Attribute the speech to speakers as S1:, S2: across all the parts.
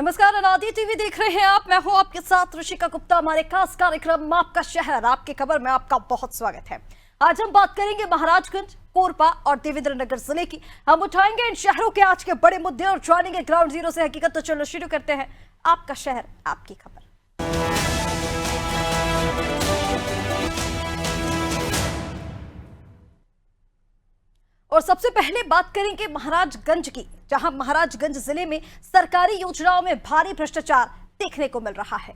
S1: नमस्कार, अनादि टीवी देख रहे हैं आप। मैं हूं आपके साथ ऋषिका गुप्ता। हमारे खास कार्यक्रम आपका शहर आपकी खबर में आपका बहुत स्वागत है। आज हम बात करेंगे महाराजगंज, कोरबा और देवेंद्र नगर जिले की। हम उठाएंगे इन शहरों के आज के बड़े मुद्दे और जानेंगे ग्राउंड जीरो से हकीकत। तो चलो शुरू करते हैं आपका शहर आपकी खबर। और सबसे पहले बात करेंगे महाराजगंज की, जहां महाराजगंज जिले में सरकारी योजनाओं में भारी भ्रष्टाचार देखने को मिल रहा है।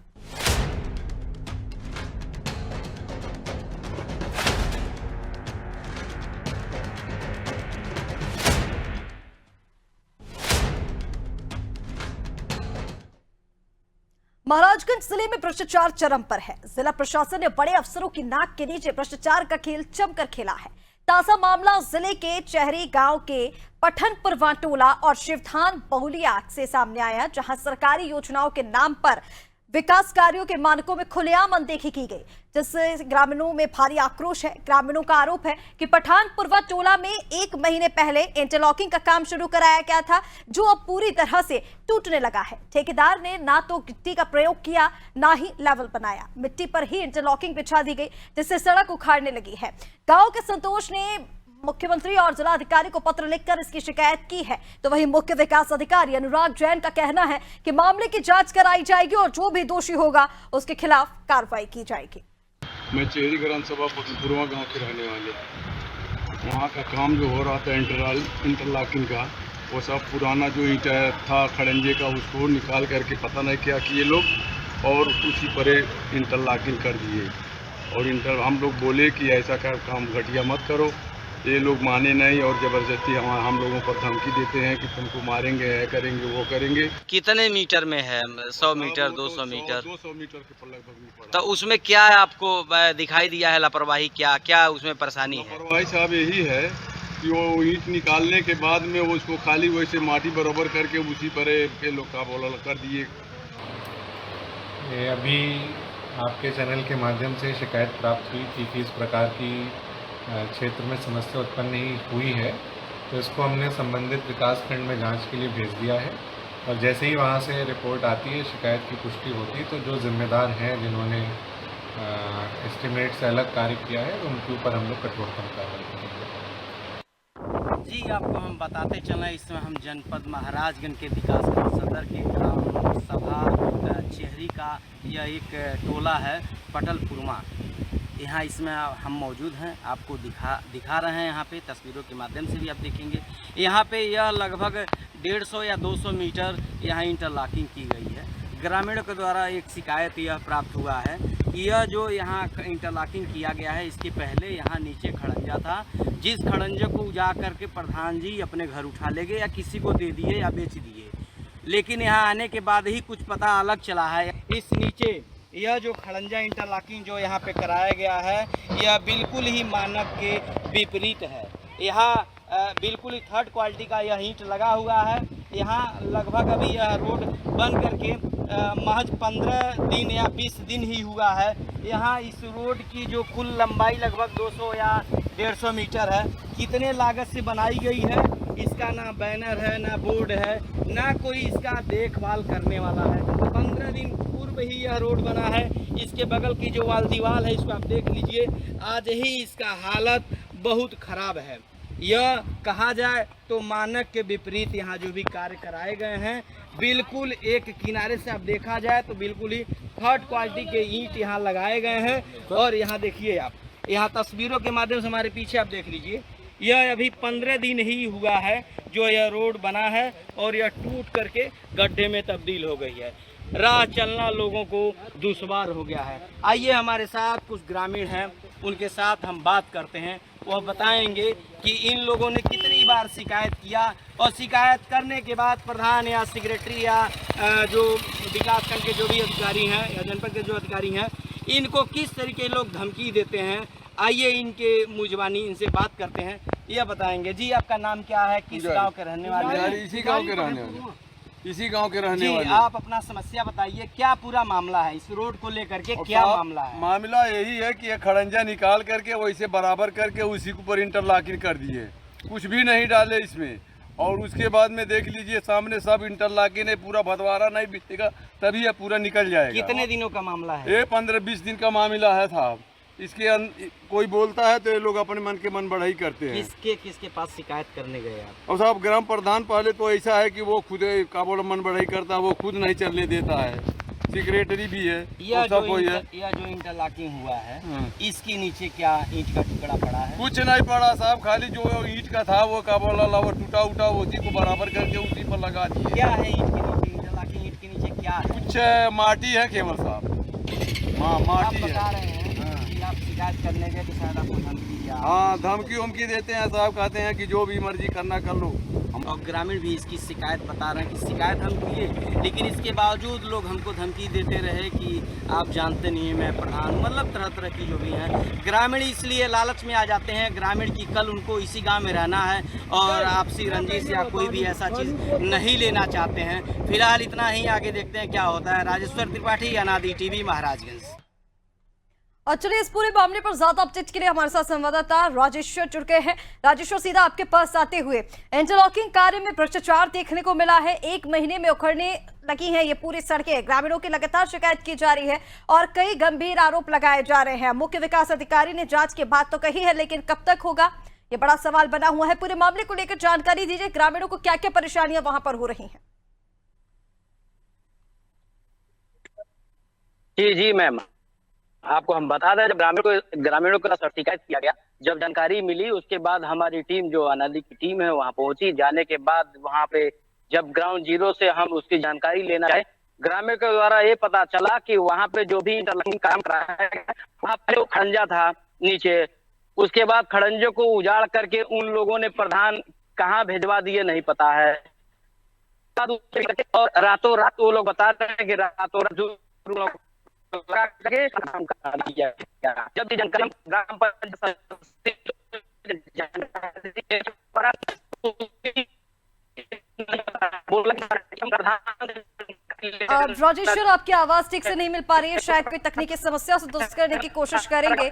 S1: महाराजगंज जिले में भ्रष्टाचार चरम पर है। जिला प्रशासन ने बड़े अफसरों की नाक के नीचे भ्रष्टाचार का खेल जमकर खेला है। ताजा मामला जिले के चेहरी गांव के पठनपुर वाटोला और शिवधान बहुलिया से सामने आया, जहां सरकारी योजनाओं के नाम पर विकास कार्यों के मानकों में खुलेआम अनदेखी की गई, जिससे ग्रामीणों में भारी आक्रोश है। ग्रामीणों का आरोप है कि पठानपुर वाटोला में 1 महीने पहले इंटरलॉकिंग का काम शुरू कराया गया था, जो अब पूरी तरह से टूटने लगा है। ठेकेदार ने ना तो गिट्टी का प्रयोग किया, ना ही लेवल बनाया। मिट्टी पर ही इंटरलॉकिंग बिछा दी गई, जिससे सड़क उखाड़ने लगी है। गांव के संतोष ने मुख्यमंत्री और जिलाधिकारी को पत्र लिखकर इसकी शिकायत की है। तो वहीं मुख्य विकास अधिकारी अनुराग जैन का कहना है कि मामले की जांच कराई जाएगी और जो भी दोषी होगा उसके खिलाफ कार्रवाई की जाएगी।
S2: मैं चेहरी ग्राम सभा पठनपुरवा गांव के रहने वाले, वहाँ का काम जो हो रहा था इंटरलॉकिंग का, वो सब पुराना जो ईंटा था खड़ंजे का, उसको निकाल करके पता नहीं क्या किए लोग और उसी पर इंटरलॉकिंग कर दिए। और हम लोग बोले कि ऐसा काम घटिया मत करो, ये लोग माने नहीं और ज़बरदस्ती हम लोगों पर धमकी देते हैं कि तुमको मारेंगे, है करेंगे, वो करेंगे।
S3: कितने मीटर में है? 100 मीटर, 200 मीटर?
S2: 200 मीटर के लगभग में पड़ा।
S3: तो उसमें क्या है आपको दिखाई दिया है लापरवाही? क्या क्या उसमें परेशानी है?
S2: लापरवाही साहब यही है कि वो ईंट निकालने के बाद में वो उसको खाली वैसे माटी बराबर करके उसी पर के लोग का बोला कर दिए।
S4: अभी आपके चैनल के माध्यम से शिकायत प्राप्त हुई थी कि इस प्रकार की क्षेत्र में समस्या उत्पन्न हुई है, तो इसको हमने संबंधित विकास खंड में जांच के लिए भेज दिया है। और जैसे ही वहां से रिपोर्ट आती है, शिकायत की पुष्टि होती है, तो जो जिम्मेदार हैं जिन्होंने एस्टिमेट से अलग कार्य किया है, उनके ऊपर हम लोग कठोरतम कार्रवाई करेंगे।
S3: जी, आपको हम बताते चलें, इसमें हम जनपद महाराजगंज के विकासखंड सदर के ग्राम सभा चेहरी का यह एक टोला है पटलपुरमा। यहाँ इसमें हम मौजूद हैं, आपको दिखा रहे हैं। यहाँ पे तस्वीरों के माध्यम से भी आप देखेंगे। यहाँ पे यह लगभग 150 या 200 मीटर यहाँ इंटरलॉकिंग की गई है। ग्रामीणों के द्वारा एक शिकायत यह प्राप्त हुआ है कि यह जो यहाँ इंटरलॉकिंग किया गया है, इसके पहले यहाँ नीचे खड़ंजा था, जिस खड़ंजे को जा करके प्रधान जी अपने घर उठा ले गए या किसी को दे दिए या बेच दिए। लेकिन यहाँ आने के बाद ही कुछ पता अलग चला है। इस नीचे यह जो खड़ंजा इंटरलॉकिंग जो यहाँ पे कराया गया है, यह बिल्कुल ही मानक के विपरीत है। यहाँ बिल्कुल ही थर्ड क्वालिटी का यह ईंट लगा हुआ है। यहाँ लगभग अभी यह रोड बन करके महज 15 दिन या 20 दिन ही हुआ है। यहाँ इस रोड की जो कुल लंबाई लगभग 200 या 150 मीटर है। कितने लागत से बनाई गई है, इसका ना बैनर है, ना बोर्ड है, ना कोई इसका देखभाल करने वाला है। 15 दिन पूर्व ही यह रोड बना है। इसके बगल की जो वाल दीवार है, इसको आप देख लीजिए, आज ही इसका हालत बहुत खराब है। यह कहा जाए तो मानक के विपरीत यहाँ जो भी कार्य कराए गए हैं, बिल्कुल एक किनारे से आप देखा जाए तो बिल्कुल ही थर्ड क्वालिटी के ईंट यहाँ लगाए गए हैं। और यहाँ देखिए आप, यहाँ तस्वीरों के माध्यम से हमारे पीछे आप देख लीजिए, यह अभी 15 दिन ही हुआ है जो यह रोड बना है और यह टूट करके गड्ढे में तब्दील हो गई है। राह चलना लोगों को दुश्वार हो गया है। आइए हमारे साथ कुछ ग्रामीण हैं, उनके साथ हम बात करते हैं। वह बताएंगे कि इन लोगों ने कितनी बार शिकायत किया और शिकायत करने के बाद प्रधान या सेक्रेटरी या जो विकासखंड के जो भी अधिकारी हैं या जनपद के जो अधिकारी हैं, इनको किस तरीके लोग धमकी देते हैं। आइए इनके मुजबानी इनसे बात करते हैं, यह बताएंगे। जी, आपका नाम क्या है, किस गांव के रहने वाले हैं?
S2: इसी गांव के रहने वाले, इसी गांव के रहने वाले।
S3: आप अपना समस्या बताइए, क्या पूरा मामला है इस रोड को लेकर के? क्या मामला है?
S2: मामला यही है कि ये खड़ंजा निकाल करके वैसे बराबर करके उसी के ऊपर इंटरलॉकिंग कर दिए, कुछ भी नहीं डाले इसमें। और उसके बाद में देख लीजिए सामने सब इंटरलॉकिंग है, पूरा भदवारा नहीं बिकेगा तभी ये पूरा निकल जाएगा।
S3: कितने दिनों का मामला है?
S2: ये 15-20 दिन का मामला है साहब। इसके कोई बोलता है तो ये लोग अपने मन के मन बढ़ाई करते हैं।
S3: किसके पास शिकायत करने गए आप?
S2: और साहब ग्राम प्रधान पहले तो ऐसा है कि वो खुद का बोला मन बढ़ाई करता है, वो खुद नहीं चलने देता है। सेक्रेटरी भी है,
S3: यह
S2: सब वही है।
S3: यह जो इंटरलॉकिंग हुआ है, इसके नीचे क्या ईंट का टुकड़ा पड़ा है?
S2: कुछ नहीं पड़ा साहब, खाली जो ईंट का था वो का बोला वो टूटा उटा उसी को बराबर करके उसी पर लगा दिए।
S3: क्या है ईंट के नीचे? इंटरलॉकिंग ईंट के नीचे क्या है?
S2: कुछ माटी है केवल साहब, माटी
S3: आप बता
S2: है।
S3: रहे हैं कि आप शिकायत करने गए तो शायद आपको धमकी दिया।
S2: हाँ, धमकी उमकी देते हैं साहब, कहते हैं कि जो भी मर्जी करना कर लो।
S3: और ग्रामीण भी इसकी शिकायत बता रहे हैं कि शिकायत हम किए, लेकिन इसके बावजूद लोग हमको धमकी देते रहे कि आप जानते नहीं हैं मैं प्रधान, मतलब तरह तरह की जो भी हैं। ग्रामीण इसलिए लालच में आ जाते हैं, ग्रामीण की कल उनको इसी गांव में रहना है और आपसी रंजिश या कोई भी ऐसा चीज़ नहीं लेना चाहते हैं। फिलहाल इतना ही, आगे देखते हैं क्या होता है। राजेश्वर त्रिपाठी, अनादि टीवी, महाराजगंज।
S1: और चलिए इस पूरे मामले पर ज्यादा अपडेट के लिए हमारे साथ संवाददाता राजेश्वर जुड़ गए हैं। राजेश्वर, सीधा आपके पास आते हुए, इंटरलॉकिंग कार्य में भ्रष्टाचार देखने को मिला है, 1 महीने में उखड़ने लगी हैं ये पूरी सड़कें, ग्रामीणों की लगातार शिकायत की जा रही है और कई गंभीर आरोप लगाए जा रहे हैं। मुख्य विकास अधिकारी ने जांच की बात तो कही है, लेकिन कब तक होगा ये बड़ा सवाल बना हुआ है। पूरे मामले को लेकर जानकारी दीजिए, ग्रामीणों को क्या क्या परेशानियां वहां पर हो रही हैं?
S5: जी मैम, आपको हम बता दें, जब ग्रामीणों को शिकायत किया गया, जब जानकारी मिली उसके बाद हमारी टीम जो अनादि की टीम है वहां पहुंची। जाने के बाद वहां पे जब ग्राउंड जीरो से हम उसकी जानकारी लेना चाहे, ग्रामीण के द्वारा ये पता चला कि वहां पे जो भी इंटरलॉकिंग काम कराया गया वहां पे खड़ंजा था नीचे। उसके बाद खड़ंजे को उजाड़ करके उन लोगों ने प्रधान कहाँ भेजवा दिए नहीं पता है, और रातों रात वो लोग बता रहे हैं कि रातों रात काम करा दिया गया। जब भी ग्राम
S1: राजेश्वर, आपकी आवाज ठीक से नहीं मिल पा रही है, शायद कोई तकनीकी समस्या से दुरुस्त करने की कोशिश करेंगे।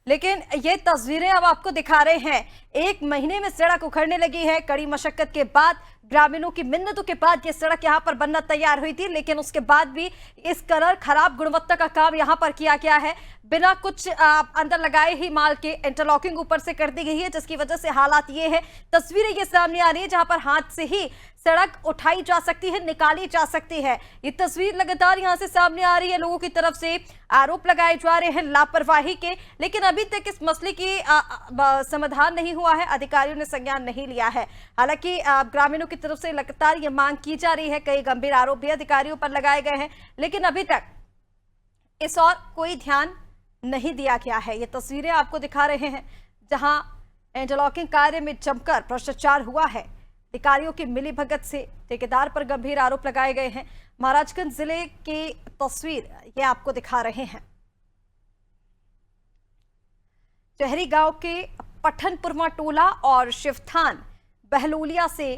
S1: लेकिन ये तस्वीरें अब आपको दिखा रहे हैं, 1 महीने में सड़क उखड़ने लगी है। कड़ी मशक्कत के बाद, ग्रामीणों की मिन्नतों के बाद ये सड़क यहाँ पर बनना तैयार हुई थी, लेकिन उसके बाद भी इस कलर खराब गुणवत्ता का काम यहाँ पर किया गया है। बिना कुछ अंदर लगाए ही माल के इंटरलॉकिंग ऊपर से कर दी गई है, जिसकी वजह से हालात ये है। तस्वीरें ये सामने आ रही है जहां पर हाथ से ही सड़क उठाई जा सकती है, निकाली जा सकती है। ये तस्वीर लगातार यहां से सामने आ रही है, लोगों की तरफ से आरोप लगाए जा रहे हैं लापरवाही के, लेकिन अभी तक इस मसले की समाधान नहीं हुआ है, अधिकारियों ने संज्ञान नहीं लिया है। हालांकि ग्रामीणों की तरफ से लगातार ये मांग की जा रही है, कई गंभीर आरोप भी अधिकारियों पर लगाए गए हैं, लेकिन अभी तक इस और कोई ध्यान नहीं दिया गया है। ये तस्वीरें आपको दिखा रहे हैं जहां इंटरलॉकिंग कार्य में जमकर भ्रष्टाचार हुआ है, अधिकारियों की मिलीभगत से ठेकेदार पर गंभीर आरोप लगाए गए हैं। महाराजगंज जिले की तस्वीर ये आपको दिखा रहे हैं, चहरी गांव के पठनपुरवा टोला और शिवथान बहलोलिया से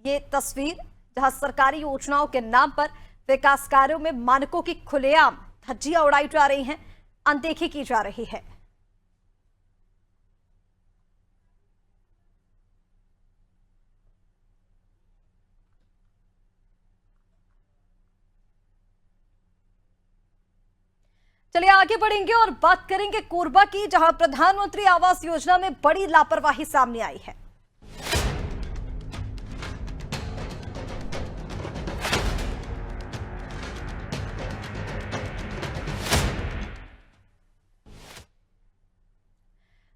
S1: ये तस्वीर, जहां सरकारी योजनाओं के नाम पर विकास कार्यों में मानकों की खुलेआम धज्जियां उड़ाई जा रही हैं, अनदेखी की जा रही है। चलिए आगे बढ़ेंगे और बात करेंगे कोरबा की, जहां प्रधानमंत्री आवास योजना में बड़ी लापरवाही सामने आई है।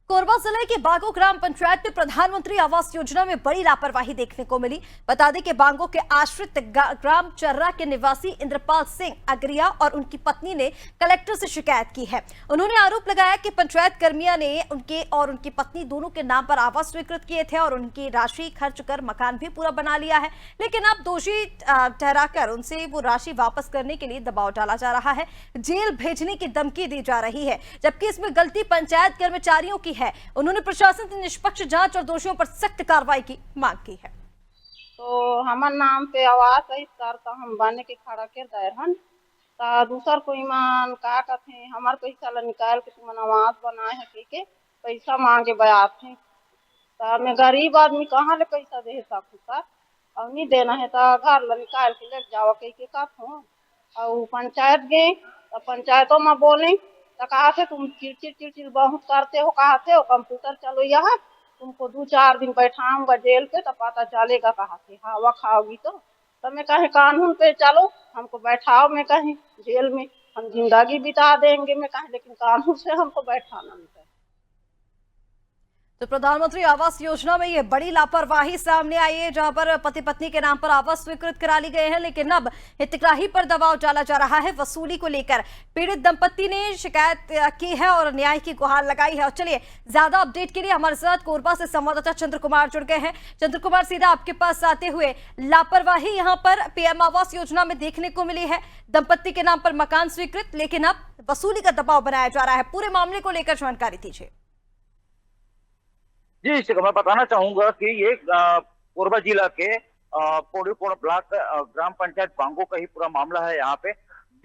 S1: कोरबा जिले के बांगो ग्राम पंचायत में प्रधानमंत्री आवास योजना में बड़ी लापरवाही देखने को मिली। बता दें कि बांगो के आश्रित ग्राम चर्रा के निवासी इंद्रपाल सिंह अगरिया और उनकी पत्नी ने कलेक्टर से शिकायत की है। उन्होंने आरोप लगाया कि पंचायत कर्मियों ने उनके और उनकी पत्नी दोनों के नाम पर आवास स्वीकृत किए थे और उनकी राशि खर्च कर मकान भी पूरा बना लिया है, लेकिन अब दोषी ठहराकर उनसे वो राशि वापस करने के लिए दबाव डाला जा रहा है, जेल भेजने की धमकी दी जा रही है, जबकि इसमें गलती पंचायत कर्मचारियों की है। उन्होंने प्रशासन से निष्पक्ष जांच और दोषियों पर सख्त कार्रवाई की मांग की है।
S6: तो हमार नाम पे आवास है सर, तो हम बने के खड़ा कर दायर हन, तो दूसर कोई मान का कहते हमार पैसा ला निकाल के तुम आवास बनाए है के पैसा मांगे बयात है, तो मैं गरीब आदमी कहाँ ले पैसा दे सकूँ सर, और नहीं देना है तो घर ला निकाल के ले जाओ कह के का हूँ। और पंचायत गए तो पंचायतों में बोले तो कहा से तुम चिड़चिड़ बहुत करते हो, कहा से हो कंप्यूटर चलो यहाँ, तुमको 2-4 दिन बैठाऊंगा जेल पे तो पता चलेगा कहा से हवा खाओगी। तो मैं कहे कानून पे चलो, हमको बैठाओ, मैं कहीं जेल में हम जिंदगी बिता देंगे, मैं कहे लेकिन कानून से हमको बैठाना नहीं है।
S1: तो प्रधानमंत्री आवास योजना में ये बड़ी लापरवाही सामने आई है, जहां पर पति पत्नी के नाम पर आवास स्वीकृत करा ली गए हैं, लेकिन अब हितग्राही पर दबाव डाला जा रहा है वसूली को लेकर। पीड़ित दंपत्ति ने शिकायत की है और न्याय की गुहार लगाई है। और चलिए ज्यादा अपडेट के लिए हमारे साथ कोरबा से संवाददाता चंद्र कुमार जुड़ गए हैं। चंद्र कुमार, सीधा आपके पास आते हुए, लापरवाही यहाँ पर पीएम आवास योजना में देखने को मिली है। दंपत्ति के नाम पर मकान स्वीकृत, लेकिन अब वसूली का दबाव बनाया जा रहा है। पूरे मामले को लेकर जानकारी दीजिए।
S7: जी, मैं बताना चाहूंगा कि ये कोरबा जिला के पौड़ीकोण ब्लॉक ग्राम पंचायत बांगो का ही पूरा मामला है। यहाँ पे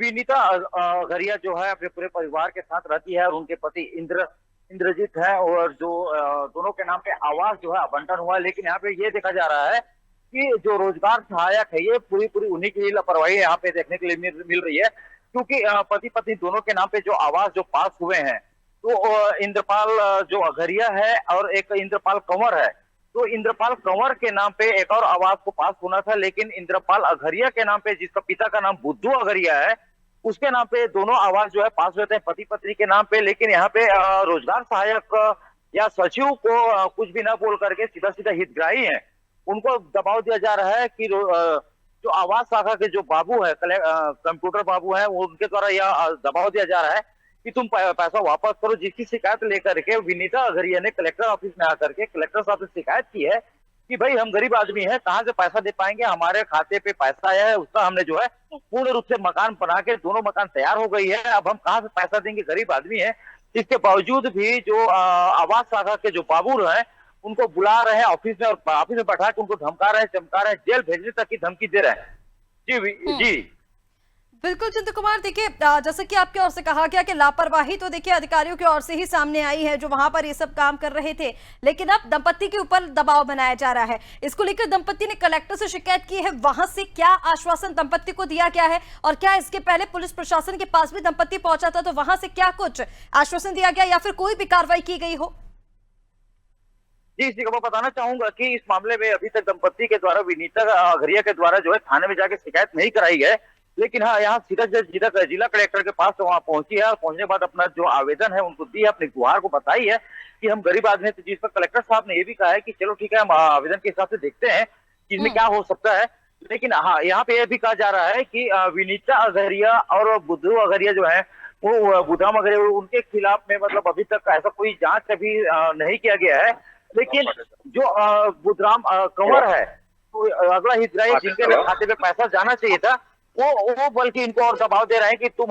S7: विनीता अघरिया जो है अपने पूरे परिवार के साथ रहती है और उनके पति इंद्रजीत है, और जो दोनों के नाम पे आवास जो है आवंटन हुआ है। लेकिन यहाँ पे ये देखा जा रहा है कि जो रोजगार सहायक है ये पूरी उन्हीं की लापरवाही यहाँ पे देखने के लिए मिल रही है, क्योंकि पति पत्नी दोनों के नाम पे जो आवास जो पास हुए हैं, तो इंद्रपाल जो अघरिया है और एक इंद्रपाल कंवर है, तो इंद्रपाल कंवर के नाम पे एक और आवास को पास होना था, लेकिन इंद्रपाल अघरिया के नाम पे, जिसका पिता का नाम बुद्धू अघरिया है, उसके नाम पे दोनों आवास जो है पास हुए थे पति पत्नी के नाम पे। लेकिन यहाँ पे रोजगार सहायक या सचिव को कुछ भी ना बोल करके सीधा हितग्राही है उनको दबाव दिया जा रहा है कि जो आवास शाखा के जो बाबू है, कंप्यूटर बाबू है, उनके द्वारा यह दबाव दिया जा रहा है कि तुम पैसा वापस करो। जिसकी शिकायत लेकर के विनीता अघरिया ने कलेक्टर ऑफिस में आकर के कलेक्टर साहब से शिकायत की है कि भाई हम गरीब आदमी हैं, कहाँ से पैसा दे पाएंगे, हमारे खाते पे पैसा आया है, उसका हमने जो है पूर्ण रूप से मकान बना के दोनों मकान तैयार हो गई है, अब हम कहाँ से पैसा देंगे, गरीब आदमी है। इसके बावजूद भी जो आवास शाखा के जो बाबू हैं उनको बुला रहे हैं ऑफिस में, और ऑफिस में बैठा के उनको धमका रहे हैं, चमका रहे हैं, जेल भेजने तक की धमकी दे रहे हैं। जी
S1: बिल्कुल चंद्र कुमार, देखिए जैसे कि आपकी ओर से कहा गया कि लापरवाही तो देखिए अधिकारियों की ओर से ही सामने आई है जो वहां पर ये सब काम कर रहे थे, लेकिन अब दंपत्ति के ऊपर दबाव बनाया जा रहा है। इसको लेकर दंपत्ति ने कलेक्टर से शिकायत की है, वहां से क्या आश्वासन दंपत्ति को दिया गया है, और क्या इसके पहले पुलिस प्रशासन के पास भी दंपत्ति पहुंचा था तो वहां से क्या कुछ आश्वासन दिया गया या फिर कोई भी कार्रवाई की गई हो?
S7: जी, इसी को मैं बताना चाहूंगा कि इस मामले में अभी तक दंपत्ति के द्वारा विनीता अघरिया के द्वारा जो है थाने में जाके शिकायत नहीं कराई है, लेकिन हाँ यहाँ सीधा जिला कलेक्टर के पास वहाँ पहुंची है, और पहुंचने के बाद अपना जो आवेदन है उनको दी है, अपनी गुहार को बताई है कि हम गरीब आदमी हैं। जिस पर कलेक्टर साहब ने ये भी कहा है कि चलो ठीक है, हम आवेदन के हिसाब से देखते हैं कि इसमें क्या हो सकता है। लेकिन हाँ यहाँ पे यह भी कहा जा रहा है कि विनीता अघरिया और बुद्धू अघरिया जो है वो बुधराम अघरिया, उनके खिलाफ में मतलब अभी तक ऐसा कोई जांच अभी नहीं किया गया है। लेकिन जो बुधराम कंवर है, तो अगला हितग्राही जिनके खाते में पैसा जाना चाहिए था, वो बल्कि इनको और दबाव दे रहे हैं कि तुम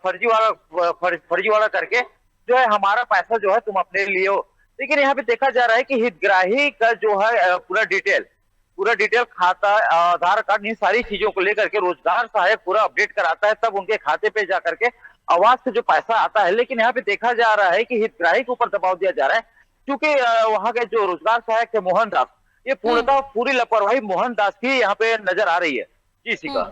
S7: फर्जी वाला करके जो है हमारा पैसा जो है तुम अपने लिए हो। लेकिन यहाँ पे देखा जा रहा है कि हितग्राही का जो है पूरा डिटेल खाता, आधार कार्ड, इन सारी चीजों को लेकर के रोजगार सहायक पूरा अपडेट कराता है, तब उनके खाते पे जा करके आवास से जो पैसा आता है। लेकिन यहाँ पे देखा जा रहा है कि हितग्राही के ऊपर दबाव दिया जा रहा है, क्योंकि वहां के जो रोजगार सहायक थे मोहन दास, ये पूर्णतः पूरी लापरवाही मोहन दास की यहाँ पे नजर आ रही है। जी सीखा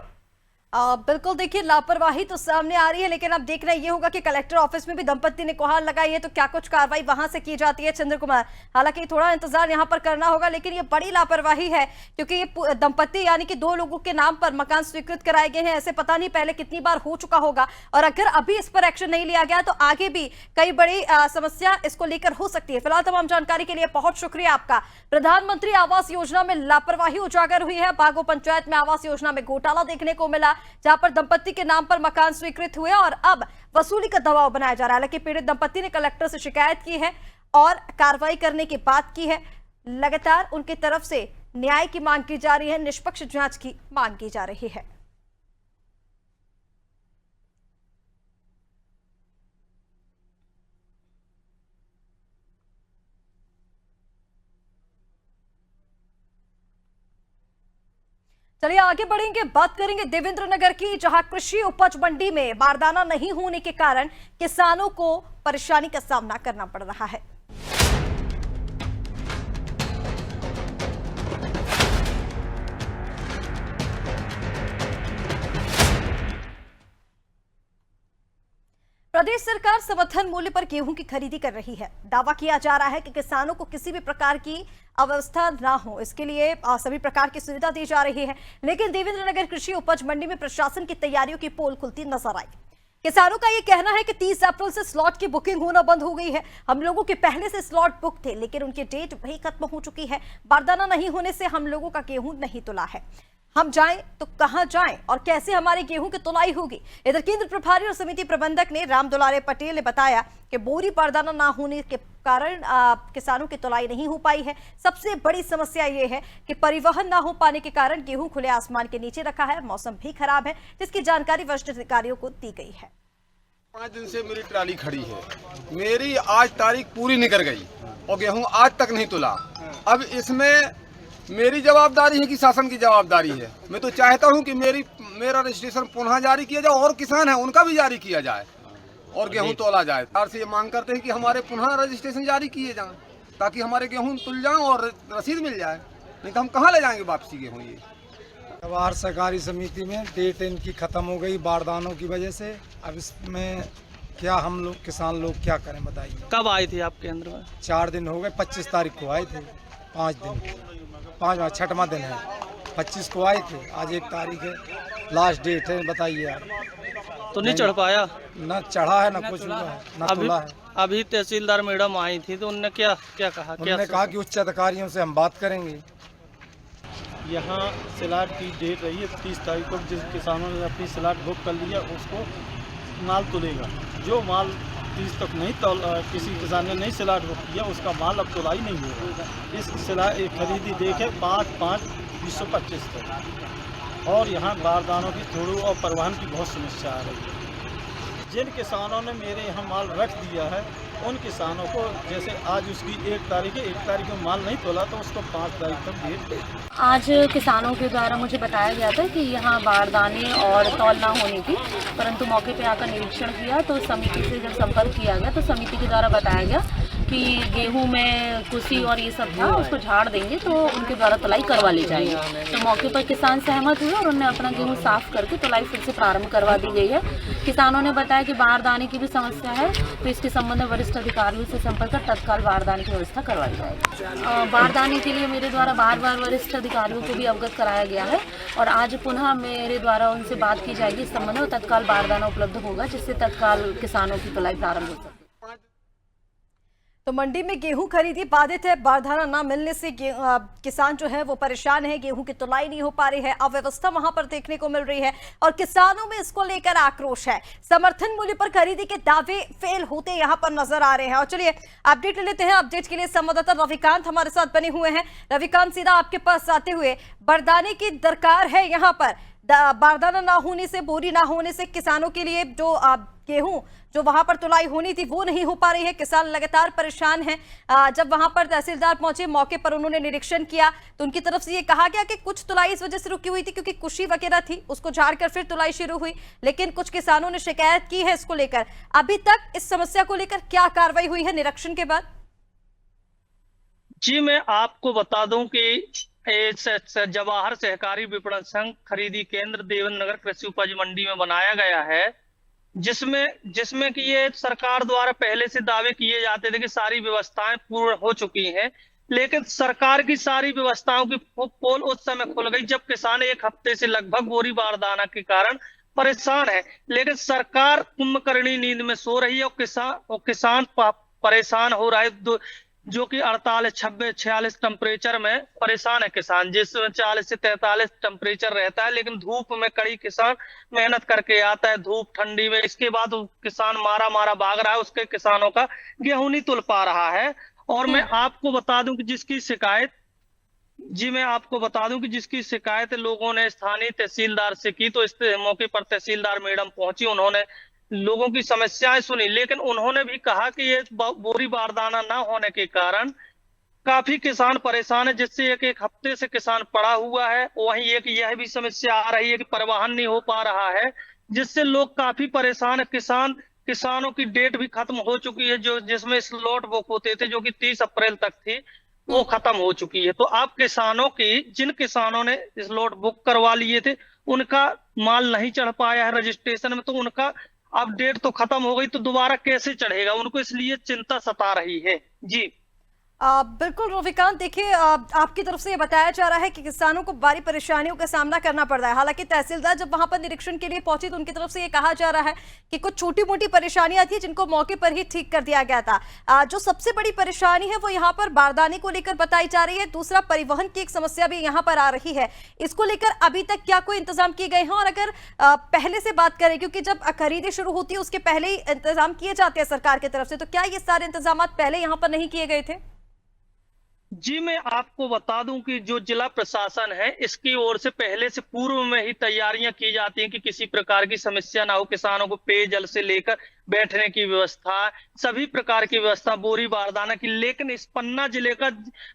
S1: बिल्कुल, देखिए लापरवाही तो सामने आ रही है, लेकिन अब देखना ये होगा कि कलेक्टर ऑफिस में भी दंपत्ति ने गुहार लगाई है तो क्या कुछ कार्रवाई वहां से की जाती है चंद्र कुमार। हालांकि थोड़ा इंतजार यहां पर करना होगा, लेकिन ये बड़ी लापरवाही है क्योंकि ये दंपत्ति यानी कि 2 लोगों के नाम पर मकान स्वीकृत कराए गए हैं। ऐसे पता नहीं पहले कितनी बार हो चुका होगा, और अगर अभी इस पर एक्शन नहीं लिया गया तो आगे भी कई बड़ी समस्या इसको लेकर हो सकती है। फिलहाल तमाम जानकारी के लिए बहुत शुक्रिया आपका। प्रधानमंत्री आवास योजना में लापरवाही उजागर हुई है। बागो पंचायत में आवास योजना में घोटाला देखने को मिला, जहां पर दंपत्ति के नाम पर मकान स्वीकृत हुए और अब वसूली का दबाव बनाया जा रहा है। हालांकि पीड़ित दंपत्ति ने कलेक्टर से शिकायत की है और कार्रवाई करने की बात की है। लगातार उनकी तरफ से न्याय की मांग की जा रही है, निष्पक्ष जांच की मांग की जा रही है। चलिए आगे बढ़ेंगे, बात करेंगे देवेंद्र नगर की, जहां कृषि उपज मंडी में बारदाना नहीं होने के कारण किसानों को परेशानी का सामना करना पड़ रहा है। प्रदेश सरकार समर्थन मूल्य पर गेहूं की खरीदी कर रही है। दावा किया जा रहा है कि किसानों को किसी भी प्रकार की अव्यवस्था ना हो, इसके लिए सभी प्रकार की सुविधा दी जा रही है। लेकिन देवेंद्र नगर कृषि उपज मंडी में प्रशासन की तैयारियों की पोल खुलती नजर आई। किसानों का ये कहना है कि 30 अप्रैल से स्लॉट की बुकिंग होना बंद हो गई है। हम लोगों के पहले से स्लॉट बुक थे, लेकिन उनकी डेट भी खत्म हो चुकी है। बारदाना नहीं होने से हम लोगों का गेहूं नहीं तुला है। हम जाएं तो कहां जाएं और कैसे हमारे गेहूं की तुलाई होगी? इधर केंद्र प्रभारी और समिति प्रबंधक ने राम दुलारे पटेल ने बताया कि बोरी बारदाना ना होने के कारण किसानों की तुलाई नहीं हो पाई है। सबसे बड़ी समस्या ये है कि परिवहन ना हो पाने के कारण गेहूं खुले आसमान के नीचे रखा है। मौसम भी खराब है, जिसकी जानकारी वरिष्ठ अधिकारियों को दी गई है।
S8: 5 दिन से मेरी ट्राली खड़ी है, मेरी आज तारीख पूरी निकल गई और गेहूं आज तक नहीं तुला। अब इसमें मेरी जवाबदारी है कि शासन की जवाबदारी है। मैं तो चाहता हूं कि मेरा रजिस्ट्रेशन पुनः जारी किया जाए और किसान है उनका भी जारी किया जाए और गेहूं तोला जाए। सरकार से ये मांग करते हैं कि हमारे पुनः रजिस्ट्रेशन जारी किए जाएं ताकि हमारे गेहूं तुल जाएं और रसीद मिल जाए, नहीं तो हम कहाँ ले जाएंगे वापसी गेहूं। ये
S9: जवाहर सहकारी समिति में डेट इनकी ख़त्म हो गई बारदानों की वजह से। अब इसमें क्या हम लोग किसान लोग क्या करें बताइए।
S10: कब आए थे आप केंद्र में?
S9: 4 दिन हो गए, 25 तारीख को आए थे। 5 दिन, 6वां दिन है। 25 को आए थे, आज 1 तारीख है, लास्ट डेट है। बताइए यार,
S10: तो नहीं चढ़ पाया?
S9: ना चढ़ा है ना कुछ हुआ है, ना तुला है।
S10: अभी तहसीलदार मैडम आई थी तो उन्होंने क्या कहा?
S9: उन्होंने कहा कि उच्च अधिकारियों से हम बात करेंगे।
S11: यहाँ स्लॉट की डेट रही है 30 तारीख को। जिस किसानों ने अपनी स्लॉट बुक कर लिया उसको माल तुलेगा। जो माल 30 तक नहीं किसी किसान ने नहीं स्लॉट बुक किया उसका माल अब तुलाई नहीं होगा। इस खरीदी देखे 5/5/2025 तक। और यहाँ बारदानों की थोड़ी और परिवहन की बहुत समस्या आ रही है। जिन किसानों ने मेरे यहाँ माल रख दिया है उन किसानों को जैसे आज उसकी 1 तारीख है, 1 तारीख को माल नहीं तोला तो उसको 5 तारीख तक डेट दे।
S12: आज किसानों के द्वारा मुझे बताया गया था कि यहाँ बारदाने और तौल ना होने की, परंतु मौके पे आकर निरीक्षण किया तो समिति से जब संपर्क किया गया तो समिति के द्वारा बताया गया कि गेहूं में कुसी और ये सब था, उसको झाड़ देंगे तो उनके द्वारा तुलाई करवा ली जाएगी। तो मौके पर किसान सहमत हुए और उन्होंने अपना गेहूं साफ करके तुलाई फिर से प्रारंभ करवा दी गई है। किसानों ने बताया कि बारदाने की भी समस्या है तो इसके संबंध में वरिष्ठ अधिकारियों से संपर्क कर तत्काल बारदाने की व्यवस्था करवाई जाएगी। बारदाने के लिए मेरे द्वारा बार बार वरिष्ठ अधिकारियों को भी अवगत कराया गया है और आज पुनः मेरे द्वारा उनसे बात की जाएगी इस संबंध में। तत्काल बारदाना उपलब्ध होगा जिससे तत्काल किसानों की तुलाई प्रारंभ हो सके।
S1: तो मंडी में गेहूं खरीदी बाधित है। बारदाना ना मिलने से किसान जो है वो परेशान है। गेहूं की तुलाई नहीं हो पा रही है, अव्यवस्था वहां पर देखने को मिल रही है और किसानों में इसको लेकर आक्रोश है। समर्थन मूल्य पर खरीदी के दावे फेल होते यहां पर नजर आ रहे हैं। और चलिए अपडेट ले लेते हैं। अपडेट के लिए संवाददाता रविकांत हमारे साथ बने हुए हैं। रविकांत, सीधा आपके पास आते हुए, बारदाने की दरकार है यहाँ पर। बारदाना ना होने से, बोरी ना होने से किसानों के लिए जो गेहूं जो वहां पर तुलाई होनी थी वो नहीं हो पा रही है। किसान लगातार परेशान हैं। जब वहां पर तहसीलदार पहुंचे, मौके पर उन्होंने निरीक्षण किया तो उनकी तरफ से ये कहा गया कि कुछ तुलाई इस वजह से रुकी हुई थी क्योंकि कुशी वगैरह थी, उसको झाड़कर फिर तुलाई शुरू हुई। लेकिन कुछ किसानों ने शिकायत की है इसको लेकर। अभी तक इस समस्या को लेकर क्या कार्रवाई हुई है निरीक्षण के बाद?
S10: जी, मैं आपको बता दूं कि जवाहर सहकारी विपणन संघ खरीदी केंद्र देवेंद्र नगर कृषि उपज मंडी में बनाया गया है, जिसमें कि ये सरकार द्वारा पहले से दावे किए जाते थे कि सारी व्यवस्थाएं पूर्ण हो चुकी हैं। लेकिन सरकार की सारी व्यवस्थाओं की पोल उस समय खुल गई जब किसान 1 हफ्ते से लगभग बोरी बारदाना के कारण परेशान है। लेकिन सरकार कुंभकर्णी नींद में सो रही है और किसान परेशान हो रहा है। जो कि 48, 26, 46 टेम्परेचर में परेशान है किसान, जिसमें 40 से 43 टेम्परेचर रहता है। लेकिन धूप में कड़ी किसान मेहनत करके आता है, धूप ठंडी में, इसके बाद किसान मारा भाग रहा है, उसके किसानों का गेहूं नहीं तुल पा रहा है। और मैं आपको बता दूं कि जिसकी शिकायत लोगों ने स्थानीय तहसीलदार से की, तो इस मौके पर तहसीलदार मैडम पहुंची, उन्होंने लोगों की समस्याएं सुनी। लेकिन उन्होंने भी कहा कि ये बोरी बारदाना ना होने के कारण काफी किसान परेशान है, जिससे एक हफ्ते से किसान पड़ा हुआ है। वहीं एक यह भी समस्या आ रही है कि परिवहन नहीं हो पा रहा है, जिससे लोग काफी परेशान है। किसानों की डेट भी खत्म हो चुकी है, जिसमें स्लॉट बुक होते थे जो कि 30 अप्रैल तक थी, वो खत्म हो चुकी है। तो आप जिन किसानों ने स्लॉट बुक करवा लिए थे उनका माल नहीं चढ़ पाया है रजिस्ट्रेशन में, तो उनका अब डेट तो खत्म हो गई तो दोबारा कैसे चढ़ेगा, उनको इसलिए चिंता सता रही है। जी
S1: बिल्कुल रविकांत, देखिए आपकी तरफ से ये बताया जा रहा है कि किसानों को भारी परेशानियों का सामना करना पड़ रहा है। हालांकि तहसीलदार जब वहां पर निरीक्षण के लिए पहुंची तो उनकी तरफ से ये कहा जा रहा है कि कुछ छोटी मोटी परेशानियां थी जिनको मौके पर ही ठीक कर दिया गया था। जो सबसे बड़ी परेशानी है वो यहाँ पर बारदाने को लेकर बताई जा रही है। दूसरा, परिवहन की एक समस्या भी यहाँ पर आ रही है। इसको लेकर अभी तक क्या कोई इंतजाम किए गए हैं? और अगर पहले से बात करें, क्योंकि जब खरीदी शुरू होती है उसके पहले ही इंतजाम किए जाते हैं सरकार की तरफ से, तो क्या ये सारे इंतजाम पहले यहाँ पर नहीं किए गए थे?
S10: जी, मैं आपको बता दूं कि जो जिला प्रशासन है इसकी ओर से पहले से पूर्व में ही तैयारियां की जाती हैं कि किसी प्रकार की समस्या ना हो। किसानों को पेयजल से लेकर बैठने की व्यवस्था, सभी प्रकार की व्यवस्था, बोरी बारदाना की। लेकिन इस पन्ना जिले का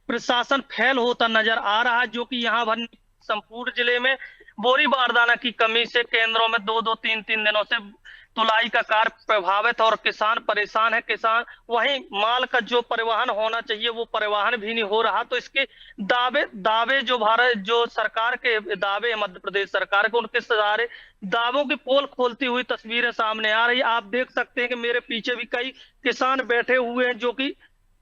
S10: प्रशासन फेल होता नजर आ रहा है, जो कि यहाँ भर संपूर्ण जिले में बोरी बारदाना की कमी से केंद्रों में 2-2, 3-3 दिनों से तुलाई का कार्य प्रभावित और किसान परेशान है। किसान वहीं माल का जो परिवहन होना चाहिए वो परिवहन भी नहीं हो रहा। तो इसके दावे जो सरकार के दावे, मध्य प्रदेश सरकार के, उनके सारे दावों की पोल खोलती हुई तस्वीरें सामने आ रही। आप देख सकते हैं कि मेरे पीछे भी कई किसान बैठे हुए हैं जो कि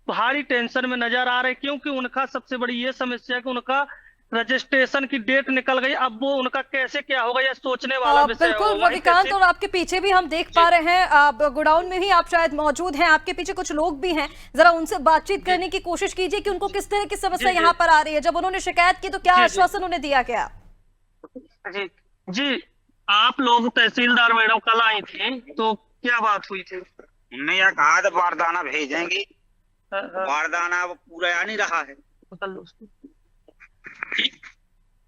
S10: भारी टेंशन में नजर आ रहे हैं, क्योंकि उनका सबसे बड़ी ये समस्या है कि उनका रजिस्ट्रेशन की डेट निकल गई। अब वो उनका कैसे क्या होगा यह सोचने वाला विषय है।
S1: बिल्कुल रविकांत, और आपके पीछे भी हम देख पा रहे हैं, गोडाउन में भी आप शायद मौजूद हैं, आपके पीछे कुछ लोग भी हैं। जरा उनसे बातचीत करने की कोशिश कीजिए कि उनको किस तरह की समस्या यहाँ पर आ रही है। जब उन्होंने शिकायत की तो क्या आश्वासन उन्हें दिया गया?
S10: जी, आप लोग तहसीलदार मैडम कल आई थी तो क्या बात हुई थी?
S13: हमने यह कहा था बारदाना भेजेंगे, बारदाना पूरा आ नहीं रहा है।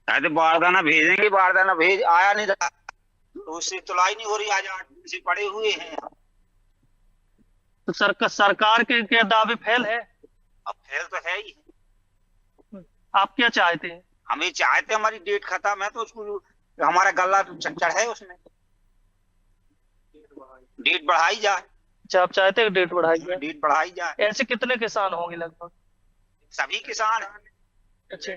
S13: अरे बारदाना भेजेंगे, बारदाना आया नहीं रहा, तो उससे तुलाई नहीं हो रही। आज 8 दिन से पड़े हुए हैं।
S10: तो सरकार के दावे फेल है।
S13: अब फेल तो है ही।
S10: आप क्या चाहते हैं?
S13: हम ये चाहते, हमारी डेट खत्म है तो उसको हमारा गला चढ़ है, उसमें डेट बढ़ाई जाए।
S10: अच्छा, आप चाहते हैं डेट बढ़ाई जाए?
S13: डेट बढ़ाई जाए।
S10: ऐसे कितने किसान होंगे लगभग?
S13: सभी किसान हैं।
S10: अच्छा,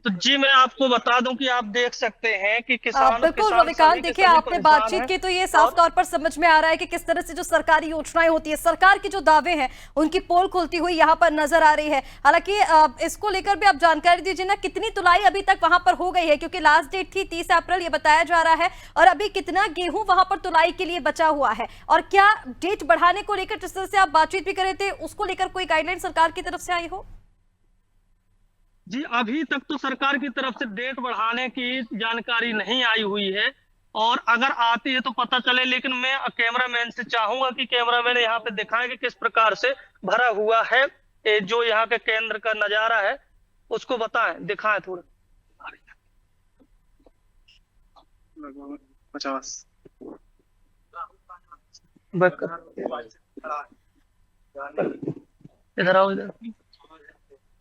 S10: तो जी मैं आपको बता दूं कि आप देख सकते हैं कि किसान
S1: बिल्कुल रविकांत, देखिए आपने बातचीत की तो ये साफ तौर पर समझ में आ रहा है कि किस तरह से जो सरकारी योजनाएं होती है, सरकार के जो दावे हैं उनकी पोल खुलती हुई यहाँ पर नजर आ रही है। हालांकि इसको लेकर भी आप जानकारी दीजिए ना, कितनी तुलाई अभी तक वहां पर हो गई है? क्योंकि लास्ट डेट थी 30 अप्रैल ये बताया जा रहा है, और अभी कितना गेहूं वहां पर तुलाई के लिए बचा हुआ है? और क्या डेट बढ़ाने को लेकर जिस तरह से आप बातचीत भी कर रहे थे उसको लेकर कोई गाइडलाइन सरकार की तरफ से आई हो?
S10: जी, अभी तक तो सरकार की तरफ से डेट बढ़ाने की जानकारी नहीं आई हुई है, और अगर आती है तो पता चले। लेकिन मैं कैमरामैन से चाहूंगा कि कैमरामैन यहाँ पे दिखाएं कि किस प्रकार से भरा हुआ है जो यहाँ के केंद्र का नजारा है, उसको बताएं, दिखाएं थोड़ा।
S14: 50
S10: इधर आओ, इधर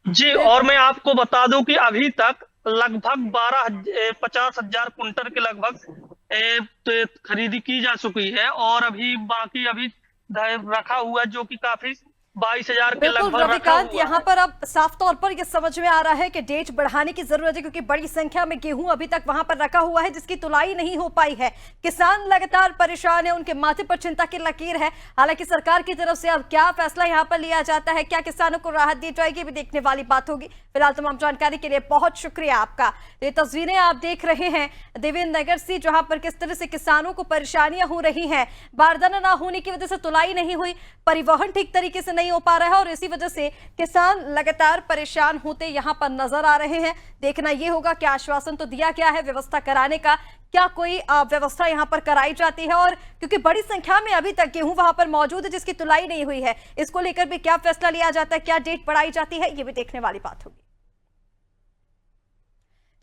S10: जी। और मैं आपको बता दूं कि अभी तक लगभग 50,000 कुंटल के लगभग खरीदी की जा चुकी है, और अभी बाकी रखा हुआ है जो कि काफी 22,000 के लगभग
S1: रविकांत, यहाँ पर अब साफ तौर पर यह समझ में आ रहा है कि डेट बढ़ाने की जरूरत है, क्योंकि बड़ी संख्या में गेहूं अभी तक वहां पर रखा हुआ है जिसकी तुलाई नहीं हो पाई है। किसान लगातार परेशान है, उनके माथे पर चिंता की लकीर है। हालांकि सरकार की तरफ से अब क्या फैसला यहाँ पर लिया जाता है, क्या किसानों को राहत दी जाएगी, भी देखने वाली बात होगी। फिलहाल तमाम जानकारी के लिए बहुत शुक्रिया आपका। ये तस्वीरें आप देख रहे हैं देवेंद्र नगर से, जहां पर किस तरह से किसानों को परेशानियां हो रही हैं। बारदाना ना होने की वजह से तुलाई नहीं हुई, परिवहन ठीक तरीके से नहीं हो पा रहा है, और इसी वजह से किसान लगातार परेशान होते यहां पर नजर आ रहे हैं। देखना यह होगा कि आश्वासन तो दिया गया है व्यवस्था कराने का, क्या कोई व्यवस्था यहां पर कराई जाती है, और क्योंकि बड़ी संख्या में अभी तक गेहूं वहां पर मौजूद है जिसकी तुलाई नहीं हुई है, इसको लेकर भी क्या फैसला लिया जाता है, क्या डेट बढ़ाई जाती है, ये भी देखने वाली बात होगी।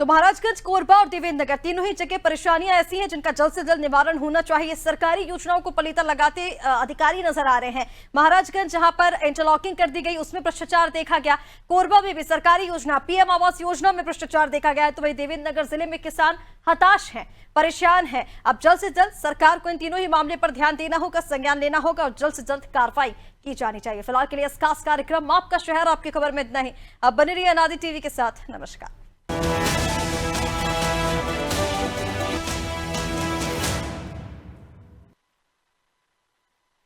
S1: तो महाराजगंज, कोरबा और देवेंद्र नगर तीनों ही जगह परेशानियां ऐसी हैं जिनका जल्द से जल्द निवारण होना चाहिए। सरकारी योजनाओं को पलीता लगाते अधिकारी नजर आ रहे हैं। महाराजगंज जहां पर इंटरलॉकिंग कर दी गई उसमें भ्रष्टाचार देखा गया, कोरबा में भी सरकारी योजना पीएम आवास योजना में भ्रष्टाचार देखा गया है। तो वही देवेंद्र नगर जिले में किसान हताश हैं, परेशान हैं। अब जल्द से जल्द सरकार को इन तीनों ही मामले पर ध्यान देना होगा, संज्ञान लेना होगा, और जल्द से जल्द कार्रवाई की जानी चाहिए। फिलहाल के लिए इस खास कार्यक्रम आपका शहर आपकी खबर में इतना ही। अब बने रहिए अनादि टीवी के साथ। नमस्कार।